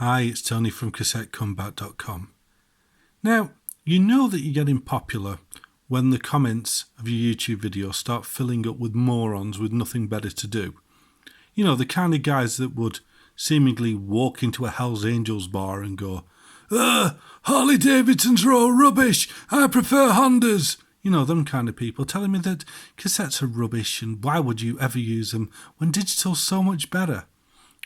Hi, it's Tony from CassetteCombat.com. Now, you know that you're getting popular when the comments of your YouTube videos start filling up with morons with nothing better to do. You know, the kind of guys that would seemingly walk into a Hell's Angels bar and go, Harley Davidsons are all rubbish, I prefer Hondas. You know, them kind of people telling me that cassettes are rubbish and why would you ever use them when digital's so much better.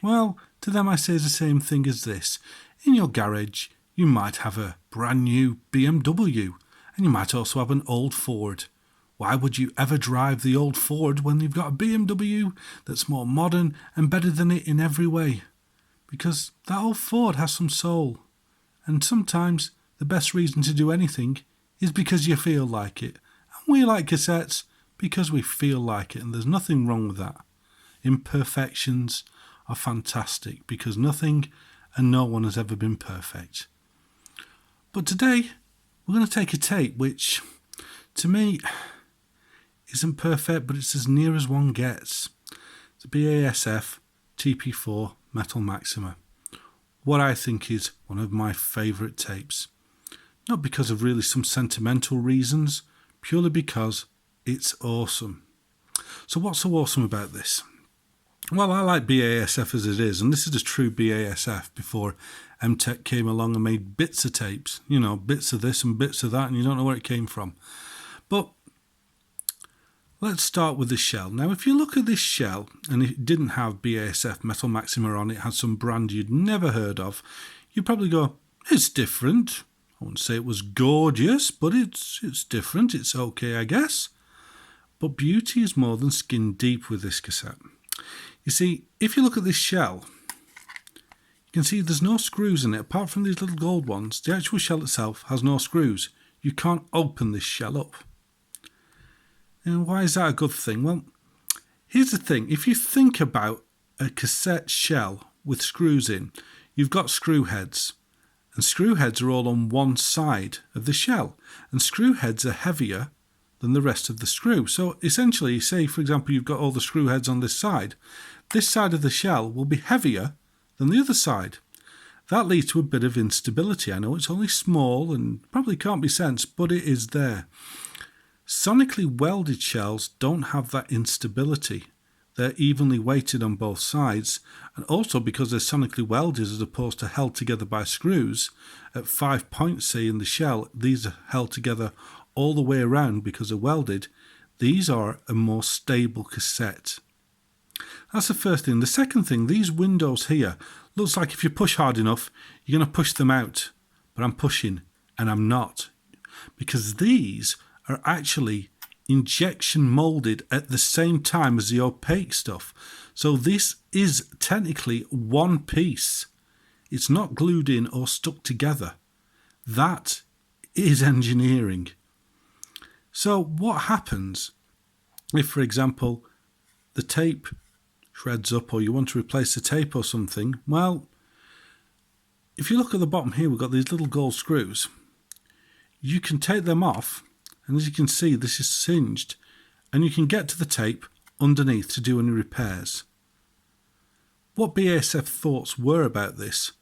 Well, to them I say the same thing as this. In your garage, you might have a brand new BMW, and you might also have an old Ford. Why would you ever drive the old Ford when you've got a BMW that's more modern and better than it in every way? Because that old Ford has some soul. And sometimes the best reason to do anything is because you feel like it. And we like cassettes because we feel like it, and there's nothing wrong with that. Imperfections are fantastic because nothing and no one has ever been perfect. But today we're going to take a tape which, to me, isn't perfect, but it's as near as one gets. It's a BASF TP4 Metal Maxima. What I think is one of my favourite tapes. Not because of really some sentimental reasons, purely because it's awesome. So what's so awesome about this? Well, I like BASF as it is, and this is a true BASF before MTech came along and made bits of tapes. You know, bits of this and bits of that, and you don't know where it came from. But let's start with the shell. Now, if you look at this shell, and it didn't have BASF Metal Maxima on it, had some brand you'd never heard of, you'd probably go, it's different. I wouldn't say it was gorgeous, but it's different. It's okay, I guess. But beauty is more than skin deep with this cassette. You see, if you look at this shell, you can see there's no screws in it. Apart from these little gold ones, the actual shell itself has no screws. You can't open this shell up. And why is that a good thing? Well, here's the thing. If you think about a cassette shell with screws in, you've got screw heads. And screw heads are all on one side of the shell. And screw heads are heavier than the rest of the screw. So essentially, say, for example, you've got all the screw heads on this side. This side of the shell will be heavier than the other side. That leads to a bit of instability. I know it's only small and probably can't be sensed, but it is there. Sonically welded shells don't have that instability. They're evenly weighted on both sides, and also because they're sonically welded as opposed to held together by screws, at 5 points, say, in the shell, these are held together all the way around because they're welded. These are a more stable cassette. That's the first thing. The second thing, these windows here, looks like if you push hard enough, you're going to push them out. But I'm pushing, and I'm not. Because these are actually injection molded at the same time as the opaque stuff. So this is technically one piece. It's not glued in or stuck together. That is engineering. So what happens if, for example, the tape shreds up or you want to replace the tape or something? Well, if you look at the bottom here, we've got these little gold screws. You can take them off, and as you can see, this is singed, and you can get to the tape underneath to do any repairs. What BASF thoughts were about this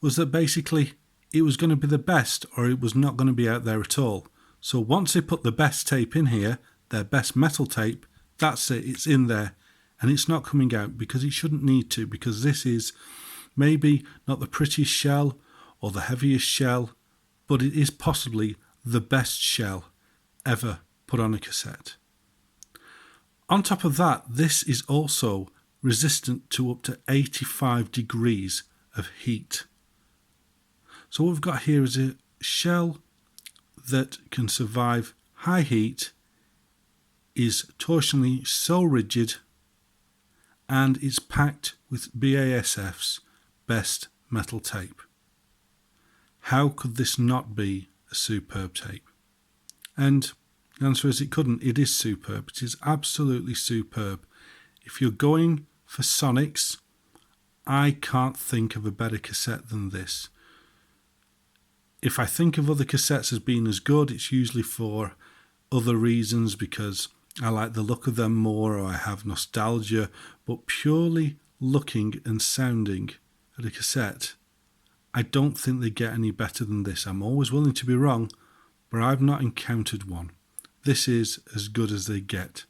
was that basically it was going to be the best or it was not going to be out there at all. So once they put the best tape in here, their best metal tape, that's it, it's in there, and it's not coming out because it shouldn't need to, because this is maybe not the prettiest shell or the heaviest shell, but it is possibly the best shell ever put on a cassette. On top of that, this is also resistant to up to 85 degrees of heat. So what we've got here is a shell that can survive high heat, is torsionally so rigid, and it's packed with BASF's best metal tape. How could this not be a superb tape? And the answer is it couldn't. It is superb. It is absolutely superb. If you're going for sonics, I can't think of a better cassette than this. If I think of other cassettes as being as good, it's usually for other reasons, because I like the look of them more or I have nostalgia, but purely looking and sounding at a cassette, I don't think they get any better than this. I'm always willing to be wrong, but I've not encountered one. This is as good as they get.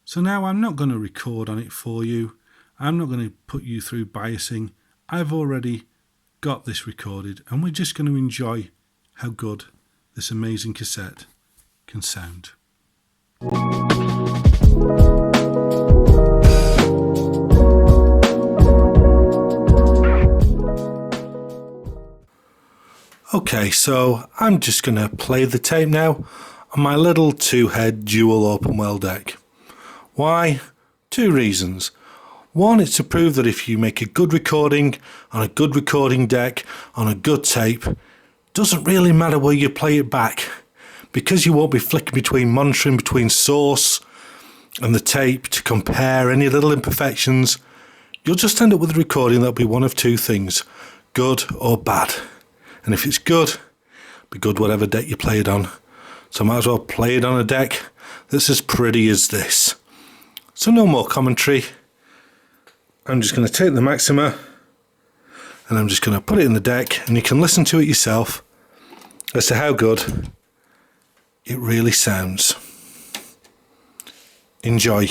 So now I'm not going to record on it for you. I'm not going to put you through biasing. I've already got this recorded, and we're just going to enjoy how good this amazing cassette can sound. Okay, so I'm just going to play the tape now on my little 2-head dual open well deck. Why? 2 reasons. One, it's to prove that if you make a good recording on a good recording deck on a good tape, it doesn't really matter where you play it back, because you won't be flicking monitoring between source and the tape to compare any little imperfections. You'll just end up with a recording that'll be one of 2 things, good or bad. And if it's good, be good whatever deck you play it on. So I might as well play it on a deck that's as pretty as this. So no more commentary. I'm just going to take the Maxima and I'm just going to put it in the deck, and you can listen to it yourself as to how good it really sounds. Enjoy.